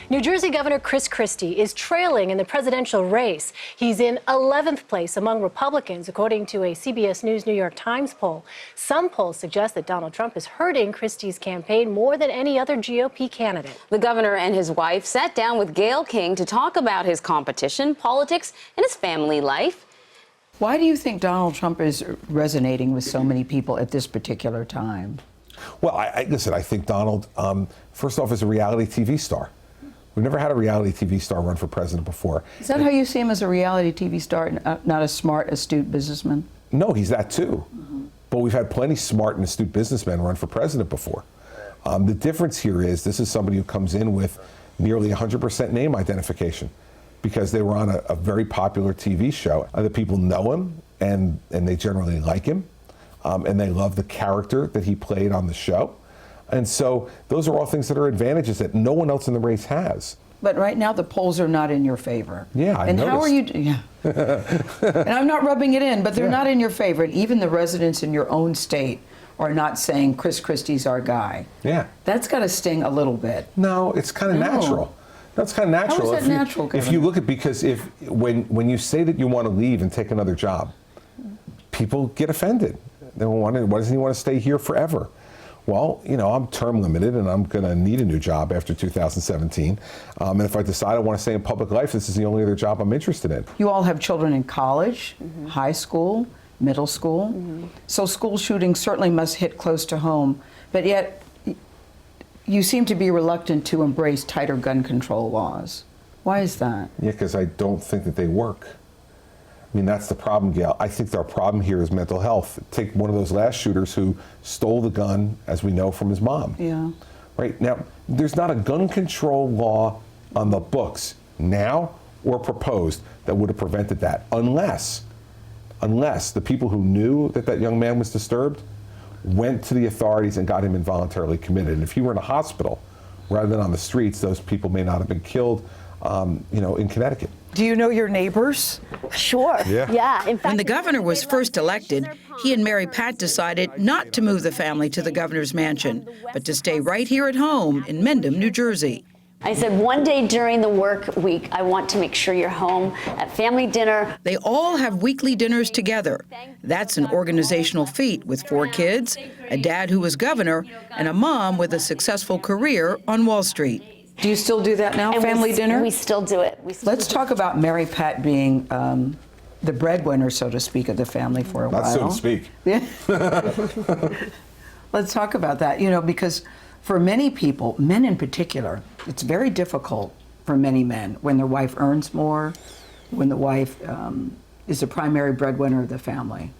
New Jersey Governor Chris Christie is trailing in the presidential race. He's in 11th place among Republicans, according to a CBS News New York Times poll. Some polls suggest that Donald Trump is hurting Christie's campaign more than any other GOP candidate. The governor and his wife sat down with Gayle to talk about his competition, politics, and his family life. Why do you think Donald Trump is resonating with so many people at this particular time? Well, listen, I think Donald, first off, is a reality TV star. We've never had a reality TV star run for president before. Is that how you see him, as a reality TV star, not a smart, astute businessman? No, he's that too. But we've had plenty smart and astute businessmen run for president before. The difference here is this is somebody who comes in with nearly 100% name identification because they were on a very popular TV show. The people know him and they generally like him and they love the character that he played on the show. And so those are all things that are advantages that no one else in the race has. But right now the polls are not in your favor. Yeah, I And noticed. how are you? Yeah. And I'm not rubbing it in, but they're not in your favor. Even the residents in your own state are not saying Chris Christie's our guy. Yeah. That's got to sting a little bit. No, it's kind of natural. No, it's kind of natural. How is that natural, If you look at, because when you say that you want to leave and take another job, people get offended. They wonder, why doesn't he want to stay here forever? Well, you know, I'm term limited and I'm going to need a new job after 2017. And if I decide I want to stay in public life, this is the only other job I'm interested in. You all have children in college, high school, middle school. So school shootings certainly must hit close to home. But yet, you seem to be reluctant to embrace tighter gun control laws. Why is that? Yeah, because I don't think that they work. I mean, that's the problem, Gayle. I think our problem here is mental health. Take one of those last shooters who stole the gun, as we know, from his mom. Yeah. Right now, there's not a gun control law on the books now or proposed that would have prevented that, unless the people who knew that that young man was disturbed went to the authorities and got him involuntarily committed. And if he were in a hospital rather than on the streets, those people may not have been killed, you know, in Connecticut. Do you know your neighbors? Sure. Yeah. In fact, when the governor was first elected, he and Mary Pat decided not to move the family to the governor's mansion, but to stay right here at home in Mendham, New Jersey. I said, one day during the work week, I want to make sure you're home at family dinner. They all have weekly dinners together. That's an organizational feat with 4 kids, a dad who was governor, and a mom with a successful career on Wall Street. Do you still do that now, family dinner? We still do it. Let's talk about Mary Pat being the breadwinner, so to speak, of the family for a while. Not so to speak. Yeah. Let's talk about that, you know, because for many people, men in particular, it's very difficult for many men when their wife earns more, when the wife is the primary breadwinner of the family.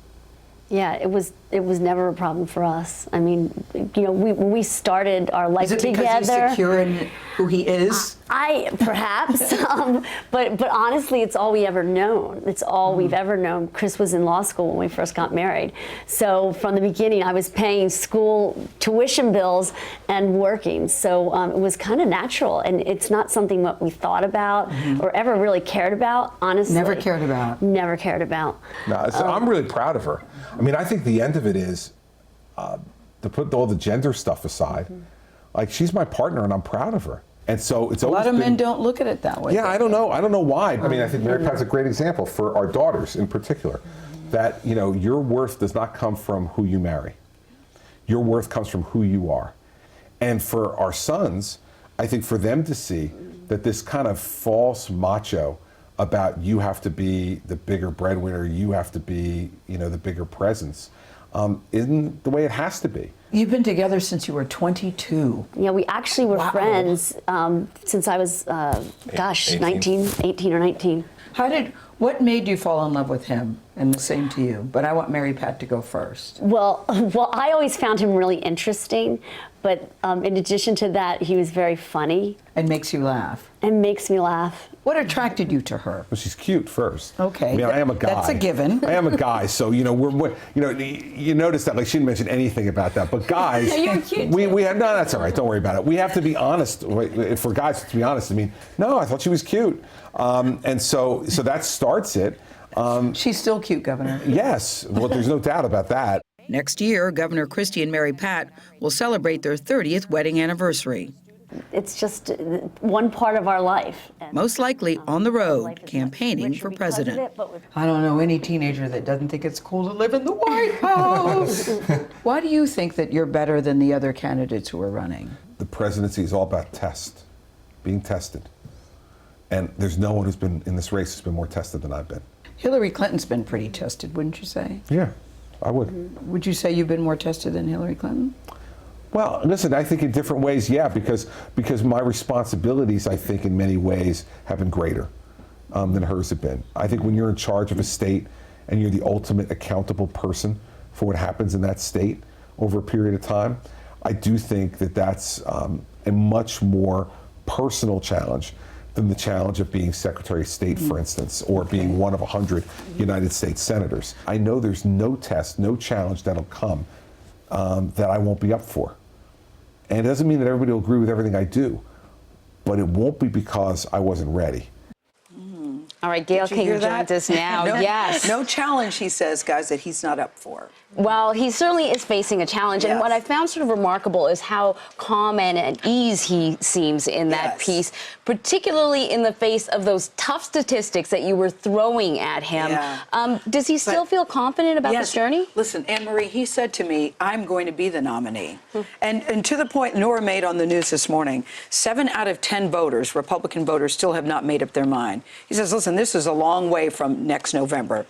Yeah, it was never a problem for us. I mean, you know, when we started our life together. Is it because he's secure in who he is? Perhaps, but honestly, it's all we ever known. It's all we've ever known. Chris was in law school when we first got married. So from the beginning, I was paying school tuition bills and working. So it was kind of natural, and it's not something that we thought about or ever really cared about, honestly. Never cared about. Never cared about. No, so I'm really proud of her. I mean, I think the end of it is, to put all the gender stuff aside, like, she's my partner and I'm proud of her. And so it's always a lot of men don't look at it that way. Yeah, I don't know why. I mean, I think Mary Pat's a great example for our daughters in particular, that, you know, your worth does not come from who you marry. Your worth comes from who you are. And for our sons, I think for them to see that this kind of false macho about you have to be the bigger breadwinner, you have to be, you know, the bigger presence, isn't the way it has to be. You've been together since you were 22. Yeah, we actually were friends since I was, 18 or 19. What made you fall in love with him? And the same to you, but I want Mary Pat to go first. Well, I always found him really interesting, but in addition to that, he was very funny. And makes you laugh. And makes me laugh. What attracted you to her? Well, she's cute first. Okay. I mean, I am a guy. That's a given. I am a guy, so, you know, you notice that, like, she didn't mention anything about that, but guys, You're cute. we have, no, that's all right, don't worry about it. We have to be honest, for guys to be honest, I mean, no, I thought she was cute. And so that starts it. She's still cute, Governor. Yes, well, there's no doubt about that. Next year, Governor Christie and Mary Pat will celebrate their 30th wedding anniversary. it's just one part of our life. And, Most likely on the road, campaigning for president. I don't know any teenager that doesn't think it's cool to live in the White House. Why do you think that you're better than the other candidates who are running? The presidency is all about being tested. And there's no one who's been in this race who's been more tested than I've been. Hillary Clinton's been pretty tested, wouldn't you say? Yeah, I would. Would you say you've been more tested than Hillary Clinton? Well, listen, I think in different ways, yeah, because my responsibilities, I think, in many ways have been greater than hers have been. I think when you're in charge of a state and you're the ultimate accountable person for what happens in that state over a period of time, I do think that that's a much more personal challenge than the challenge of being Secretary of State, for instance, or being one of 100 United States senators. I know there's no test, no challenge that'll come that I won't be up for. And it doesn't mean that everybody will agree with everything I do, but it won't be because I wasn't ready. All right, Gayle King joins us now. No, yes. No challenge, he says, guys, that he's not up for. Well, he certainly is facing a challenge. And Yes. what I found sort of remarkable is how calm and at ease he seems in that Yes. piece, particularly in the face of those tough statistics that you were throwing at him. Yeah. Does he still feel confident about Yes. this journey? Listen, Anne-Marie, he said to me, I'm going to be the nominee. And to the point Nora made on the news this morning, 7 out of 10 voters, Republican voters, still have not made up their mind. He says, listen, this is a long way from next November.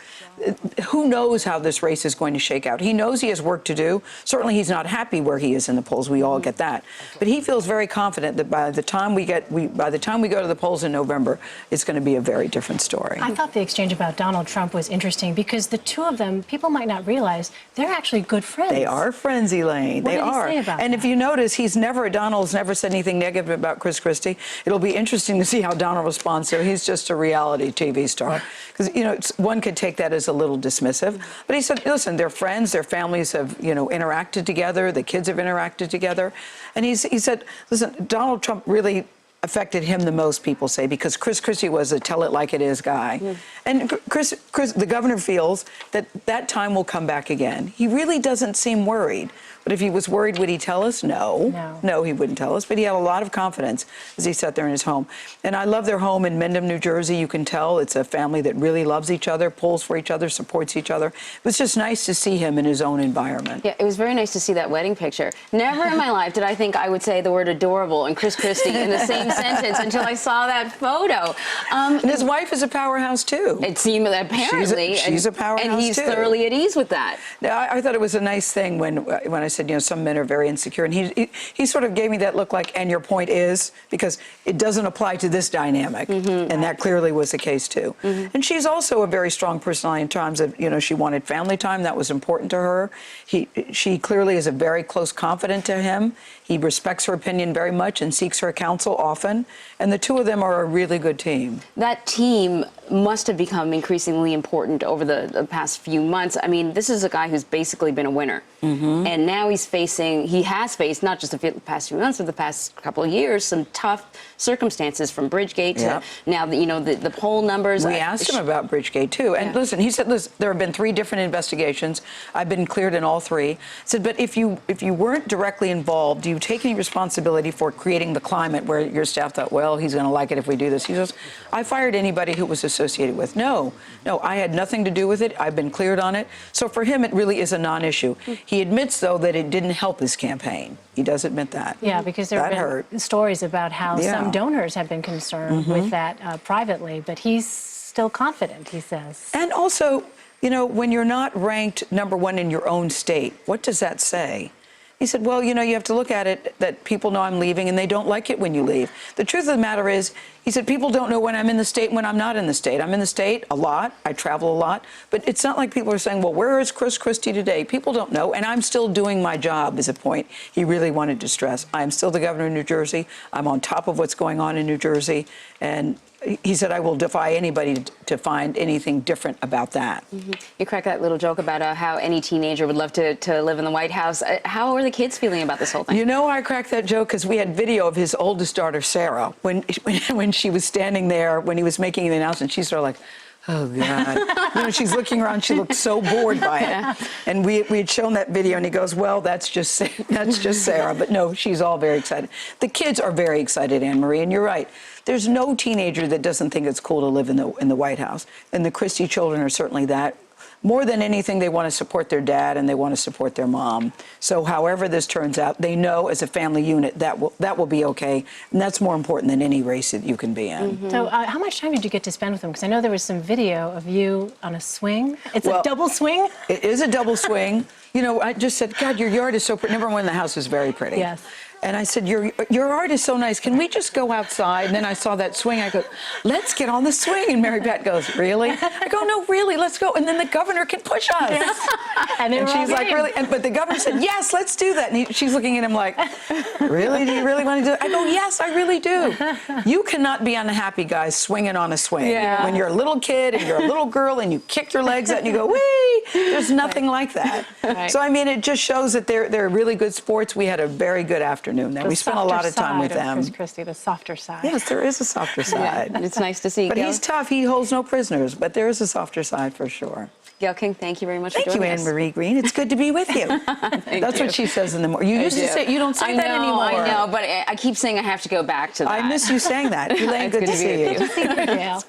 Who knows how this race is going to shake out? He knows he has work to do. Certainly he's not happy where he is in the polls. We all get that. But he feels very confident that by the time we go to the polls in November, it's going to be a very different story. I thought the exchange about Donald Trump was interesting because the two of them, people might not realize, they're actually good friends. They are friends, Elaine. What They did he are. say about And that? if you notice, Donald's never said anything negative about Chris Christie. It'll be interesting to see how Donald responds to it. He's just a reality TV star. Because, one could take that as a little dismissive. But he said, listen, they're friends, their families have, interacted together, the kids have interacted together. And he said, listen, Donald Trump really affected him the most, people say, because Chris Christie was a tell-it-like-it-is guy. And Chris, the governor feels that time will come back again. He really doesn't seem worried. But if he was worried, would he tell us? No, he wouldn't tell us. But he had a lot of confidence as he sat there in his home. And I love their home in Mendham, New Jersey. You can tell it's a family that really loves each other, pulls for each other, supports each other. It was just nice to see him in his own environment. Yeah, it was very nice to see that wedding picture. Never in my life did I think I would say the word adorable and Chris Christie in the same sentence until I saw that photo. And his wife is a powerhouse, too. It seemed that apparently. She's a powerhouse, and he's too. thoroughly at ease with that. Now, I thought it was a nice thing when I said, some men are very insecure. And he sort of gave me that look like, and your point is, because it doesn't apply to this dynamic. And that clearly was the case, too. And she's also a very strong personality in terms of, she wanted family time. That was important to her. She clearly is a very close confidant to him. He respects her opinion very much and seeks her counsel often. And the two of them are a really good team. That team must have become increasingly important over the past few months. I mean, this is a guy who's basically been a winner. And now he has faced, not just the past few months, but the past couple of years, some tough circumstances from Bridgegate to now, the poll numbers. We asked him about Bridgegate, too. And listen, he said, listen, there have been 3 different investigations. I've been cleared in all 3. He said, but if you weren't directly involved, do you take any responsibility for creating the climate where your staff thought, well, he's going to like it if we do this? He says, I fired anybody who was associated with. No, I had nothing to do with it. I've been cleared on it. So for him, it really is a non-issue. He admits, though, that it didn't help his campaign. He does admit that. Yeah, because there have been stories about how some donors have been concerned with that privately, but he's still confident, he says. And also, when you're not ranked #1 in your own state, what does that say? He said, well, you have to look at it that people know I'm leaving and they don't like it when you leave. The truth of the matter is, he said, people don't know when I'm in the state and when I'm not in the state. I'm in the state a lot. I travel a lot. But it's not like people are saying, well, where is Chris Christie today? People don't know. And I'm still doing my job is a point he really wanted to stress. I'm still the governor of New Jersey. I'm on top of what's going on in New Jersey. And he said, I will defy anybody to find anything different about that. You cracked that little joke about how any teenager would love to live in the White House. How are the kids feeling about this whole thing? I cracked that joke because we had video of his oldest daughter, Sarah, when she was standing there, when he was making the announcement. She's sort of like, Oh, God. You know, she's looking around. She looked so bored by it. And we had shown that video, and he goes, well, that's just Sarah. But no, she's all very excited. The kids are very excited, Anne-Marie, and you're right. There's no teenager that doesn't think it's cool to live in the White House. And the Christie children are certainly that. More than anything, they want to support their dad and they want to support their mom. So however this turns out, they know as a family unit that will be okay. And that's more important than any race that you can be in. Mm-hmm. So how much time did you get to spend with them? Because I know there was some video of you on a swing. It's a double swing? It is a double swing. You know, I just said, God, your yard is so pretty. Number one, the house is very pretty. Yes. And I said, your art is so nice. Can we just go outside? And then I saw that swing. I go, let's get on the swing. And Mary Pat goes, really? I go, no, really, let's go. And then the governor can push us. Yes. And she's like, really? But the governor said, yes, let's do that. And she's looking at him like, really? Do you really want to do it? I go, yes, I really do. You cannot be unhappy, guys, swinging on a swing. Yeah. When you're a little kid and you're a little girl and you kick your legs out and you go, wee! There's nothing like that. Right. So, I mean, it just shows that they're really good sports. We had a very good afternoon there. We spent a lot of time with them. Chris Christie, the softer side. Yes, there is a softer side. Yeah, it's nice to see. But Gayle. he's tough. He holds no prisoners. But there is a softer side for sure. Gayle King, thank you very much for Thank you, joining us. Anne-Marie Green. It's good to be with you. That's what she says in the morning. You used to say, you don't say that anymore. I know, but I keep saying I have to go back to that. I miss you saying that. Elaine, It's good to see you. Good to see you, Gayle.